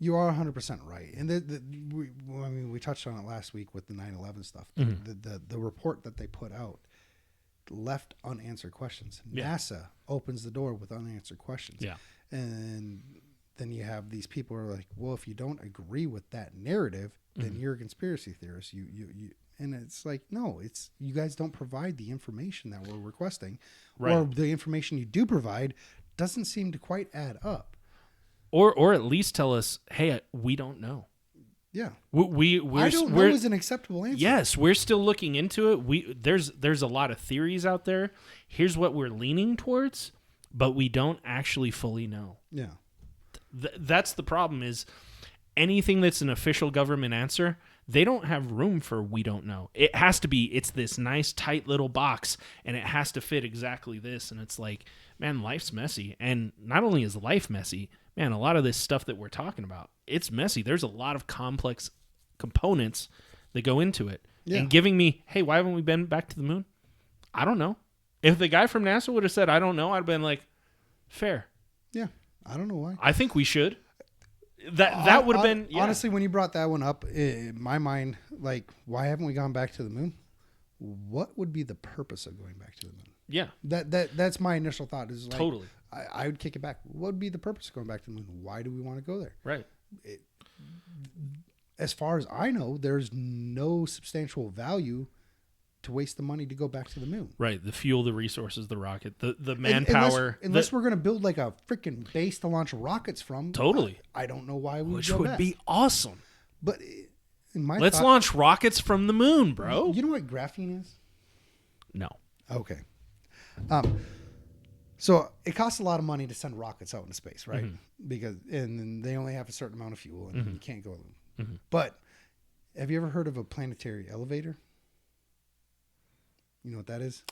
You are 100% right. And we touched on it last week with the 9/11 stuff. The report that they put out left unanswered questions. Yeah. NASA opens the door with unanswered questions. Yeah. And then you have these people who are like, well, if you don't agree with that narrative, then you're a conspiracy theorist. You and it's like, no, it's you guys don't provide the information that we're requesting, Right. or the information you do provide doesn't seem to quite add up. Or at least tell us, hey, we don't know. Yeah, We're I don't know is an acceptable answer. Yes, we're still looking into it. There's a lot of theories out there. Here's what we're leaning towards, but we don't actually fully know. Yeah. That's the problem is anything that's an official government answer, they don't have room for we don't know. It has to be, it's this nice tight little box and it has to fit exactly this. And it's like, man, life's messy. And not only is life messy, man, a lot of this stuff that we're talking about, it's messy. There's a lot of complex components that go into it. Yeah. And giving me, hey, why haven't we been back to the moon? I don't know. If the guy from NASA would have said, I don't know, I'd have been like, fair. Yeah. I don't know why. I think we should. That would have been honestly, when you brought that one up in my mind, like, why haven't we gone back to the moon? What would be the purpose of going back to the moon? Yeah. That's my initial thought. Is like, Totally. I would kick it back. What would be the purpose of going back to the moon? Why do we want to go there? Right. As far as I know, there's no substantial value to waste the money to go back to the moon. Right. The fuel, the resources, the rocket, the manpower. Unless we're going to build like a freaking base to launch rockets from. Totally. I don't know why we would Which go would back. be awesome. But in my Let's thought, launch rockets from the moon, bro. You know what graphene is? No. Okay. So it costs a lot of money to send rockets out into space, right? Because and they only have a certain amount of fuel, and you can't go. But have you ever heard of a planetary elevator? You know what that is?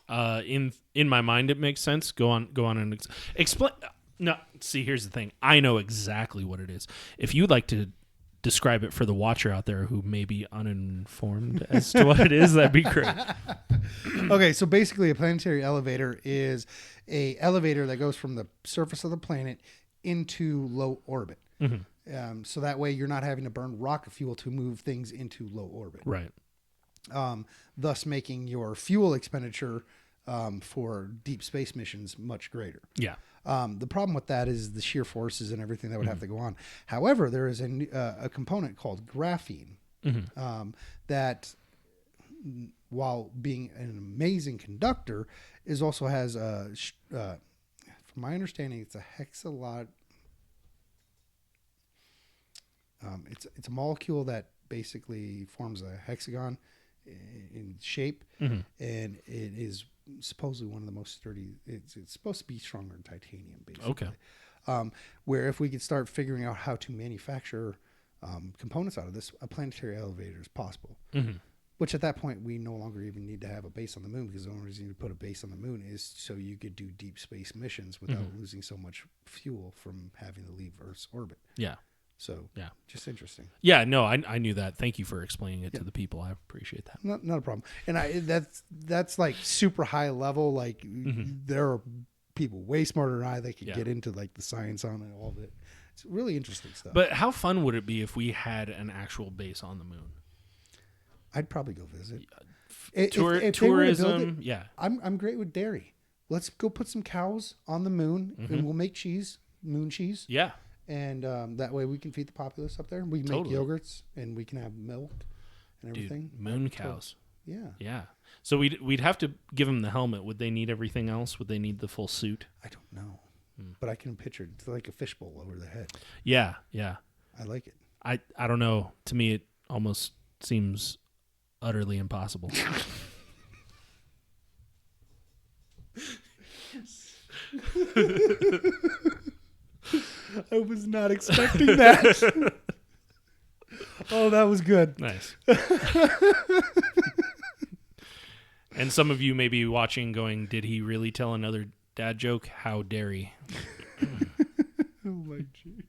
In my mind, it makes sense. Go on and explain. No, see, here's the thing. I know exactly what it is. If you'd like to describe it for the watcher out there who may be uninformed as to what it is, that'd be great. Okay, so basically, a planetary elevator is a elevator that goes from the surface of the planet into low orbit. So that way, you're not having to burn rocket fuel to move things into low orbit. Right. Thus making your fuel expenditure for deep space missions much greater. Yeah. The problem with that is the sheer forces and everything that would have to go on. However, there is a component called graphene that, while being an amazing conductor, is also has from my understanding, it's a hexalot. It's a molecule that basically forms a hexagon in shape, and it is supposedly one of the most sturdy. It's supposed to be stronger than titanium, basically. Okay. Where if we could start figuring out how to manufacture components out of this, a planetary elevator is possible. Which at that point we no longer even need to have a base on the moon, because the only reason you put a base on the moon is so you could do deep space missions without losing so much fuel from having to leave Earth's orbit. Yeah. So yeah, just interesting. Yeah, no, I knew that. Thank you for explaining it to the people. I appreciate that. Not a problem. And that's like super high level. Like there are people way smarter than I that can get into like the science on it, all of it. It's really interesting stuff. But how fun would it be if we had an actual base on the moon? I'd probably go visit. Tourism, yeah. I'm great with dairy. Let's go put some cows on the moon, and we'll make cheese, moon cheese. Yeah. And that way we can feed the populace up there. We can make yogurts, and we can have milk and everything. Dude, moon cows. Yeah. Yeah. So we'd have to give them the helmet. Would they need everything else? Would they need the full suit? I don't know. But I can picture it. It's like a fishbowl over the head. Yeah, yeah. I like it. I don't know. To me, it almost seems utterly impossible. I was not expecting that. Oh, that was good. Nice. And some of you may be watching going, did he really tell another dad joke? How dare he? Oh, my gee.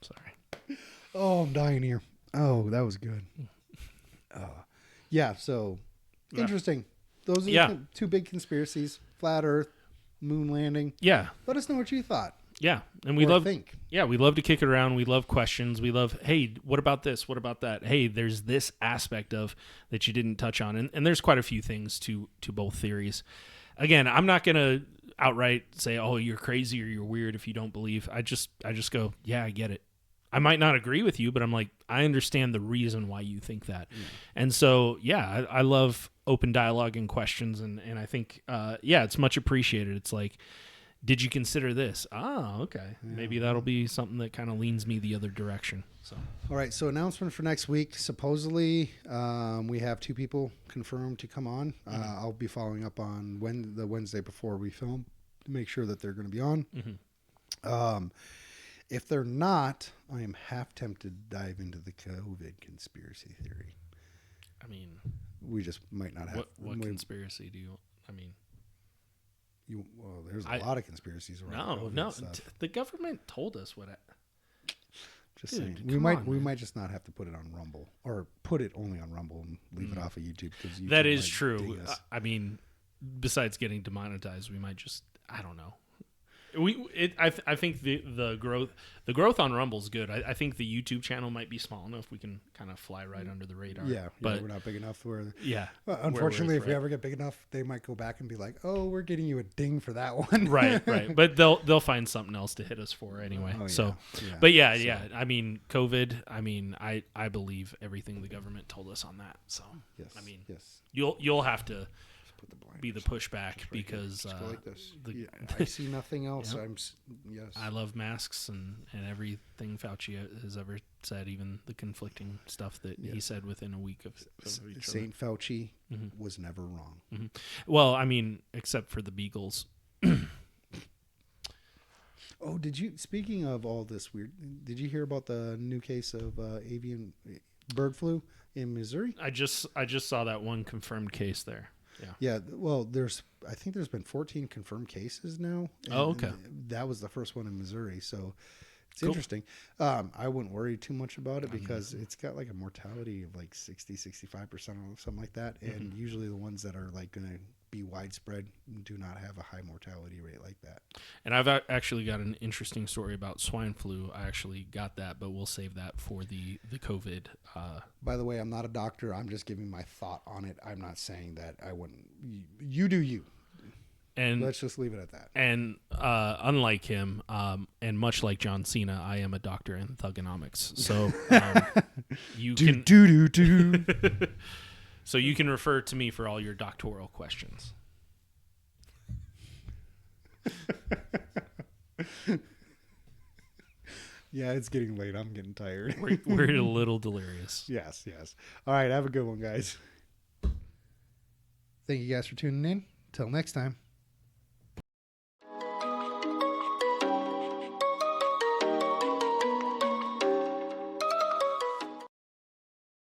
Sorry. Oh, I'm dying here. Oh, that was good. Yeah, so interesting. Those are the two big conspiracies. Flat Earth, moon landing. Yeah. Let us know what you thought. Yeah, and we or love think. Yeah, we love to kick it around. We love questions. We love, hey, what about this? What about that? Hey, there's this aspect of that you didn't touch on, and there's quite a few things to both theories. Again, I'm not gonna outright say, oh, you're crazy or you're weird if you don't believe. I just go, yeah, I get it. I might not agree with you, but I'm like, I understand the reason why you think that. And so, yeah, I love open dialogue and questions, and I think, it's much appreciated. It's like, did you consider this? Okay. Yeah. Maybe that'll be something that kind of leans me the other direction. So, all right. So announcement for next week. Supposedly, we have 2 people confirmed to come on. I'll be following up on the Wednesday before we film to make sure that they're going to be on. If they're not, I am half tempted to dive into the COVID conspiracy theory. I mean, we just might not have. What conspiracy do you? I mean. Well, there's a lot of conspiracies around. No. The government told us what. Just saying, we might just not have to put it on Rumble, or put it only on Rumble and leave it off of YouTube, because that is true. I mean, besides getting demonetized, we might just, I don't know. I think the growth on Rumble's good. I think the YouTube channel might be small enough we can kind of fly right under the radar. But we're not big enough where. Well, unfortunately, if we ever get big enough, they might go back and be like, "Oh, we're getting you a ding for that one." right. But they'll find something else to hit us for anyway. But I mean, COVID. I mean, I believe everything the government told us on that. So yes, I mean, yes, you'll have to be the pushback, because go like this. I see nothing else. Yes. I love masks and everything Fauci has ever said, even the conflicting stuff that he said within a week of each Saint Fauci was never wrong. Well, I mean, except for the beagles. Oh, speaking of all this weird, did you hear about the new case of avian bird flu in Missouri? I just saw that one confirmed case there. Yeah. Well, I think there's been 14 confirmed cases now. Okay. That was the first one in Missouri, so it's interesting. I wouldn't worry too much about it, because it's got like a mortality of like 65% or something like that, and usually the ones that are like going to be widespread do not have a high mortality rate like that. And I've actually got an interesting story about swine flu. I actually got that, but we'll save that for the COVID. By the way, I'm not a doctor. I'm just giving my thought on it. I'm not saying that I wouldn't. You do you. And let's just leave it at that. And unlike him, and much like John Cena, I am a doctor in thugonomics. So you can So you can refer to me for all your doctoral questions. Yeah, it's getting late. I'm getting tired. We're a little delirious. Yes. All right, have a good one, guys. Thank you guys for tuning in. Till next time.